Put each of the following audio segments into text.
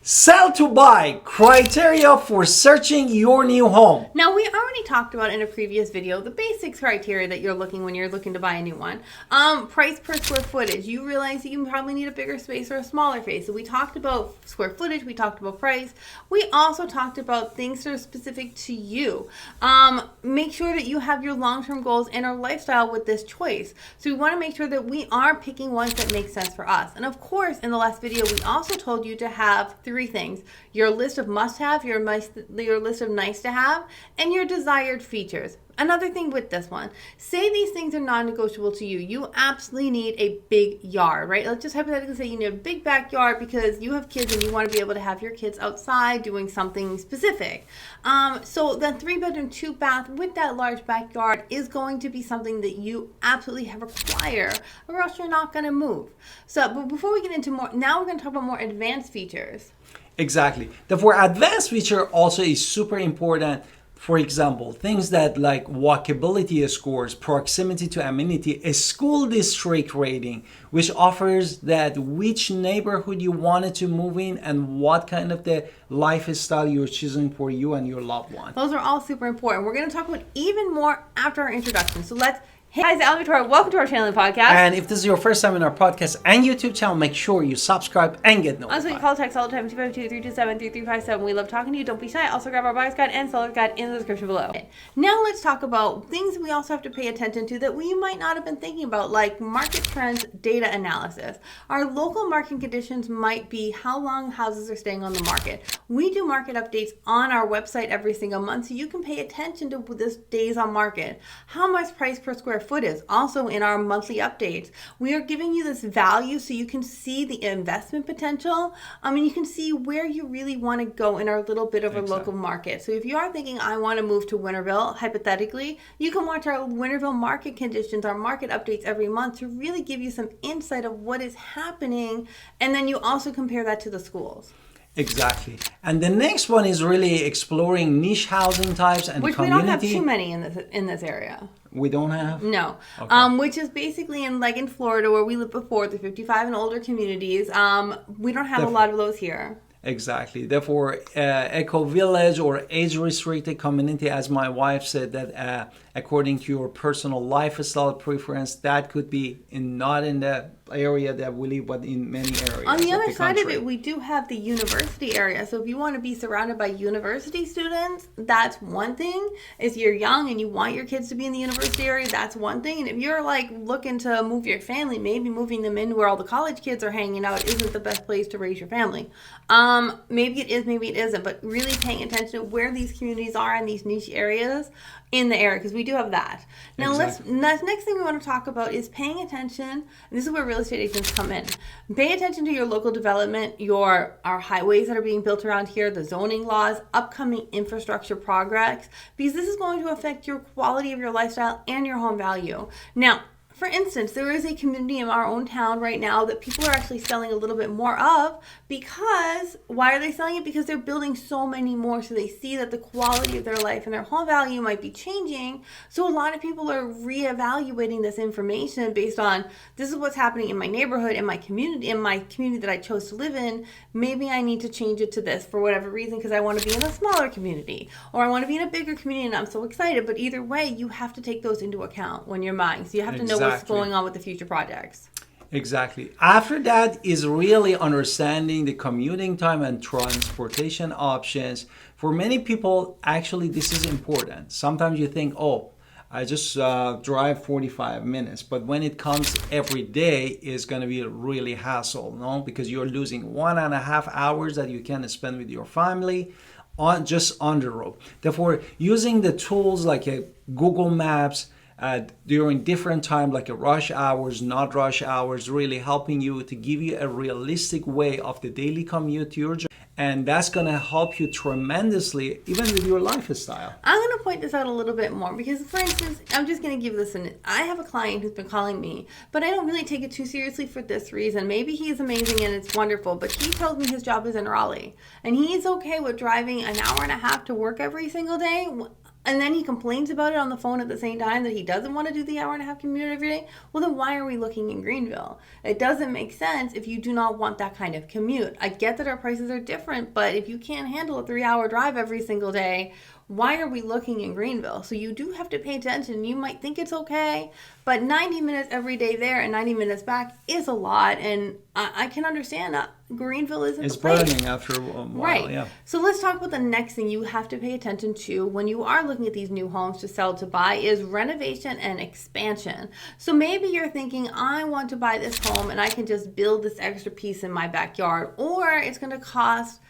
Sell to buy criteria for searching your new home. Now, we already talked about in a previous video the basics criteria that you're looking when you're looking to buy a new one. Price per square footage. You realize that you probably need a bigger space or a smaller space. So we talked about square footage. We talked about price. We also talked about things that are specific to you. Make sure that you have your long-term goals and our lifestyle with this choice. So we want to make sure that we are picking ones that make sense for us. And of course, in the last video, we also told you to have three things: your list of must-have, your list of nice-to-have, and your desired features. Another thing with this one, say these things are non-negotiable to you. You absolutely need a big yard, right? Let's just hypothetically say you need a big backyard because you have kids and you want to be able to have your kids outside doing something specific. So the 3-bedroom, 2-bath with that large backyard is going to be something that you absolutely require, or else you're not going to move. So, but before we get into more, now we're going to talk about more advanced features. Exactly. Therefore, advanced feature also is super important. For example, things that like walkability scores, proximity to amenity, a school district rating, which offers that which neighborhood you wanted to move in and what kind of the lifestyle you're choosing for you and your loved one. Those are all super important. We're going to talk about even more after our introduction. So Hey guys, Alan Victoria, welcome to our channel and podcast. And if this is your first time in our podcast and YouTube channel, make sure you subscribe and get notified. Also, you call text all the time, 252-327-3357. We love talking to you. Don't be shy. Also, grab our buyer's guide and seller's guide in the description below. Now, let's talk about things we also have to pay attention to that we might not have been thinking about, like market trends, data analysis. Our local market conditions might be how long houses are staying on the market. We do market updates on our website every single month, so you can pay attention to this days on market. How much price per square foot is also in our monthly updates. We are giving you this value so you can see the investment potential. And you can see where you really want to go in our little bit of a local market. So if you are thinking, I want to move to Winterville, hypothetically, you can watch our Winterville market conditions, our market updates every month to really give you some insight of what is happening. And then you also compare that to the schools. Exactly. And the next one is really exploring niche housing types and which community. We don't have too many in this area. We don't have? No. Okay. Which is basically in Florida where we lived before, the 55 and older communities. We don't have a lot of those here. Exactly. Therefore, eco village or age restricted community, as my wife said, that according to your personal lifestyle preference, that could be not in the area that we live, but in many areas. On the other side of it, we do have the university area. So if you want to be surrounded by university students, that's one thing. If you're young and you want your kids to be in the university area, that's one thing. And if you're like looking to move your family, maybe moving them in where all the college kids are hanging out isn't the best place to raise your family. Maybe it is, maybe it isn't, but really paying attention to where these communities are in these niche areas in the area, because we do have that. Now, exactly. Next thing we want to talk about is paying attention, and this is where real estate agents come in. Pay attention to your local development, our highways that are being built around here, the zoning laws, upcoming infrastructure progress, because this is going to affect your quality of your lifestyle and your home value. Now, for instance, there is a community in our own town right now that people are actually selling a little bit more of because, why are they selling it? Because they're building so many more, so they see that the quality of their life and their home value might be changing. So a lot of people are reevaluating this information based on, this is what's happening in my neighborhood, in my community that I chose to live in. Maybe I need to change it to this for whatever reason because I want to be in a smaller community, or I want to be in a bigger community and I'm so excited. But either way, you have to take those into account when you're buying. So you have to know what's going on with the future projects. Exactly. After that is really understanding the commuting time and transportation options. For many people, actually, this is important. Sometimes you think, oh, I just drive 45 minutes. But when it comes every day, it's going to be a really hassle, no? Because you're losing 1.5 hours that you can spend with your family just on the road. Therefore, using the tools like Google Maps, during different time, like rush hours, not rush hours, really helping you to give you a realistic way of the daily commute to your job. And that's going to help you tremendously, even with your lifestyle. I'm going to point this out a little bit more because, for instance, I'm just going to give this I have a client who's been calling me, but I don't really take it too seriously for this reason. Maybe he's amazing and it's wonderful, but he tells me his job is in Raleigh. And he's okay with driving 1.5 hours to work every single day. and then he complains about it on the phone at the same time that he doesn't want to do the hour-and-a-half commute every day, well, then why are we looking in Greenville? It doesn't make sense if you do not want that kind of commute. I get that our prices are different, but if you can't handle a 3-hour drive every single day, why are we looking in Greenville? So you do have to pay attention. You might think it's okay, but 90 minutes every day there and 90 minutes back is a lot. And I can understand that Greenville isn't It's the place. burning after a while, Right. yeah. So let's talk about the next thing you have to pay attention to when you are looking at these new homes to sell, to buy, is renovation and expansion. So maybe you're thinking, I want to buy this home and I can just build this extra piece in my backyard, or it's going to cost.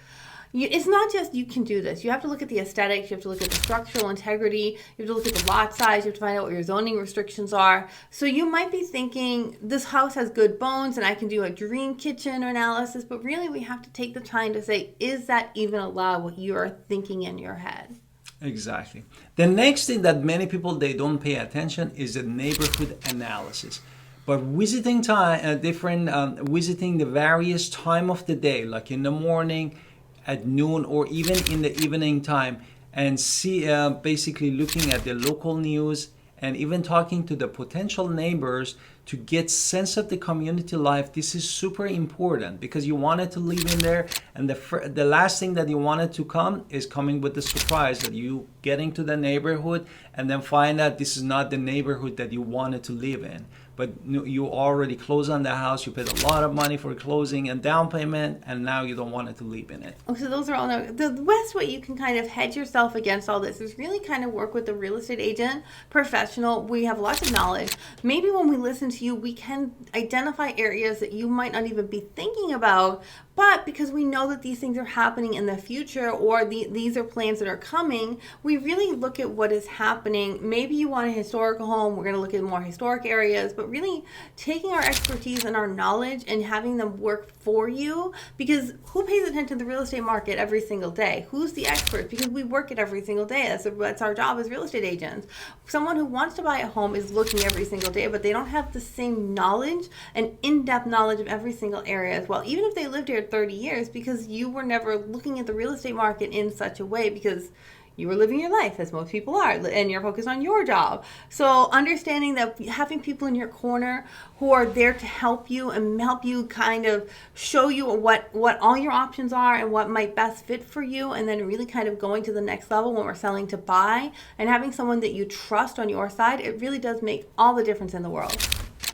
It's not just you can do this. You have to look at the aesthetics. You have to look at the structural integrity. You have to look at the lot size. You have to find out what your zoning restrictions are. So you might be thinking, this house has good bones and I can do a dream kitchen analysis. But really, we have to take the time to say, is that even allowed, what you are thinking in your head? Exactly. The next thing that many people, they don't pay attention is the neighborhood analysis. But visiting visiting the various time of the day, like in the morning, at noon, or even in the evening time, and see basically looking at the local news and even talking to the potential neighbors to get sense of the community life. This is super important because you wanted to live in there, and the last thing that you wanted to come is coming with the surprise that you getting to the neighborhood and then find out this is not the neighborhood that you wanted to live in. But you already closed on the house, you paid a lot of money for closing and down payment, and now you don't want it to live in it. Oh, so those are all the best way you can kind of hedge yourself against all this is really kind of work with a real estate agent, professional. We have lots of knowledge. Maybe when we listen to you, we can identify areas that you might not even be thinking about, but because we know that these things are happening in the future, or these are plans that are coming, we really look at what is happening. Maybe you want a historical home. We're going to look at more historic areas, but really taking our expertise and our knowledge and having them work for you, because who pays attention to the real estate market every single day? Who's the expert? Because we work it every single day. That's our job as real estate agents. Someone who wants to buy a home is looking every single day, but they don't have the same knowledge and in-depth knowledge of every single area as well, even if they lived here 30 years, because you were never looking at the real estate market in such a way because you were living your life as most people are, and you're focused on your job. So understanding that having people in your corner who are there to help you and help you kind of show you what all your options are and what might best fit for you, and then really kind of going to the next level when we're selling to buy, and having someone that you trust on your side, it really does make all the difference in the world.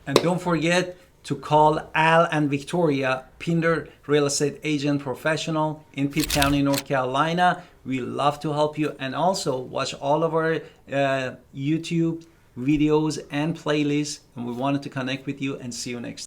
And don't forget to call Al and Victoria, Pinder real estate agent professional in Pitt County, North Carolina. We love to help you, and also watch all of our YouTube videos and playlists. And we wanted to connect with you and see you next time.